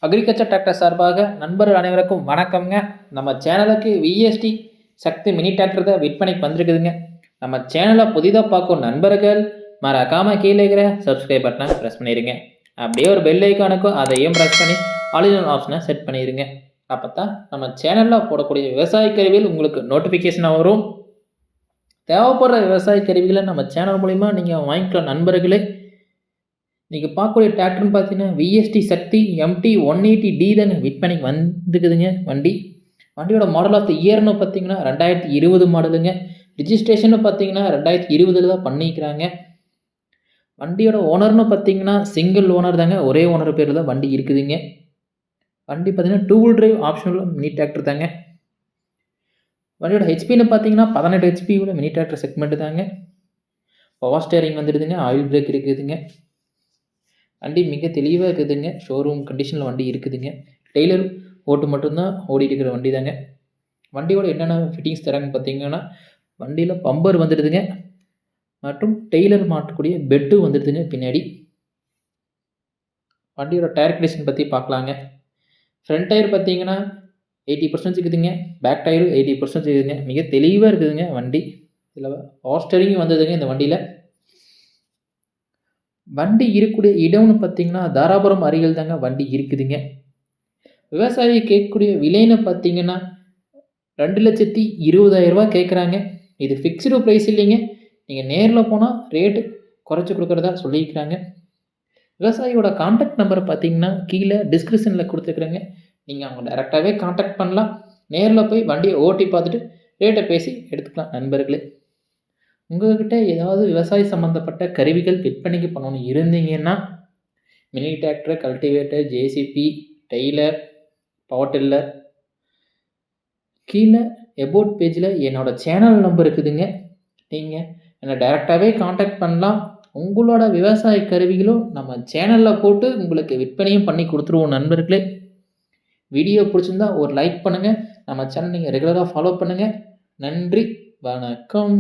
Agriculture tractor சார்பாக நண்பர்கள் அனைவருக்கும் வணக்கம்ங்க. நம்ம சேனலுக்கு விஎஸ்டி சக்தி மினி டிராக்டர் தான் விற்பனைக்கு வந்திருக்குதுங்க. நம்ம சேனலை புதிதாக பார்க்கும் நண்பர்கள் மறக்காமல் கீழே இருக்கிற சப்ஸ்கிரைப் பட்டனை ப்ரெஸ் பண்ணிடுங்க. அப்படியே ஒரு பெல் ஐக்கானுக்கும் அதையும் ப்ரெஸ் பண்ணி ஆல் ஆப்ஷனை செட் பண்ணிடுங்க. அப்போ தான் நம்ம சேனலில் போடக்கூடிய விவசாய கருவிகள் உங்களுக்கு நோட்டிஃபிகேஷனாக வரும். தேவைப்படுற விவசாய கருவிகளை நம்ம சேனல் மூலிமா நீங்கள் வாங்கிக்கலாம் நண்பர்களே. நீங்கள் பார்க்கக்கூடிய டிராக்டர்னு பார்த்தீங்கன்னா விஎஸ்டி சக்தி எம்டி 180D தாங்க விற்பனைக்கு வந்துக்குதுங்க. வண்டியோட மாடல் ஆஃப் த இயர்னு பார்த்தீங்கன்னா 2020 மாடலுங்க. ரிஜிஸ்ட்ரேஷன் பார்த்தீங்கன்னா 2020 தான் பண்ணிக்கிறாங்க. வண்டியோட ஓனர்னு பார்த்தீங்கன்னா சிங்கிள் ஓனர் தாங்க, ஒரே ஓனர் பேரில் தான் வண்டி இருக்குதுங்க. வண்டி பார்த்தீங்கன்னா 2 wheel drive optional mini tractor தாங்க. வண்டியோட ஹெச்பின்னு பார்த்தீங்கன்னா 18 ஹெச்பி உள்ள மினி டிராக்டர் செக்மெண்ட் தாங்க. பவர் ஸ்டேரிங் வந்துடுதுங்க, ஆயில் பிரேக் இருக்குதுங்க. வண்டி மிக தெளிவாக இருக்குதுங்க. ஷோரூம் கண்டிஷனில் வண்டி இருக்குதுங்க. டெய்லர் ஓட்டு மட்டும்தான் ஓடிட்டு இருக்கிற வண்டி தாங்க. வண்டியோட என்னென்ன ஃபிட்டிங்ஸ் தராங்கன்னு பார்த்தீங்கன்னா வண்டியில் பம்பர் வந்துடுதுங்க மற்றும் டெய்லர் மாட்டக்கூடிய பெட்டு வந்துடுதுங்க பின்னாடி. வண்டியோட டயர் கண்டிஷன் பற்றி பார்க்கலாங்க. ஃப்ரண்ட் டயர் பார்த்தீங்கன்னா 80% இருக்குதுங்க. பேக் டயரும் 80% இருக்குதுங்க. மிக தெளிவாக இருக்குதுங்க வண்டி. இதில் பவர் ஸ்டேரிங் வந்ததுங்க இந்த வண்டியில். வண்டி இருக்கக்கூடிய இடம்னு பார்த்தீங்கன்னா தாராபுரம் அருகில் தாங்க வண்டி இருக்குதுங்க. விவசாயி கேட்கக்கூடிய விலைன்னு பார்த்தீங்கன்னா 2,20,000 கேட்குறாங்க. இது ஃபிக்ஸ்டு ப்ரைஸ் இல்லைங்க. நீங்கள் நேரில் போனால் ரேட்டு குறைச்சி கொடுக்குறதா சொல்லியிருக்கிறாங்க. விவசாயியோட கான்டாக்ட் நம்பரை பார்த்தீங்கன்னா கீழே டிஸ்கிரிப்ஷனில் கொடுத்துருக்குறேங்க. நீங்கள் அவங்க டைரெக்டாகவே கான்டாக்ட் பண்ணலாம். நேரில் போய் வண்டியை ஓட்டி பார்த்துட்டு ரேட்டை பேசி எடுத்துக்கலாம் நண்பர்களே. உங்கள்கிட்ட ஏதாவது விவசாய சம்மந்தப்பட்ட கருவிகள் விற்பனைக்கு பண்ணணும்னு இருந்தீங்கன்னா mini tractor, cultivator, JCB, trailer, power tiller, கீழே எபோட் பேஜில் என்னோடய சேனல் நம்பர் இருக்குதுங்க. நீங்கள் என்னை டைரெக்டாகவே காண்டாக்ட் பண்ணலாம். உங்களோட விவசாய கருவிகளும் நம்ம சேனலில் போட்டு உங்களுக்கு விற்பனையும் பண்ணி கொடுத்துருவோம் நண்பர்களே. வீடியோ பிடிச்சிருந்தா ஒரு லைக் பண்ணுங்கள். நம்ம சேனல் நீங்கள் ரெகுலராக ஃபாலோ பண்ணுங்கள். நன்றி, வணக்கம்.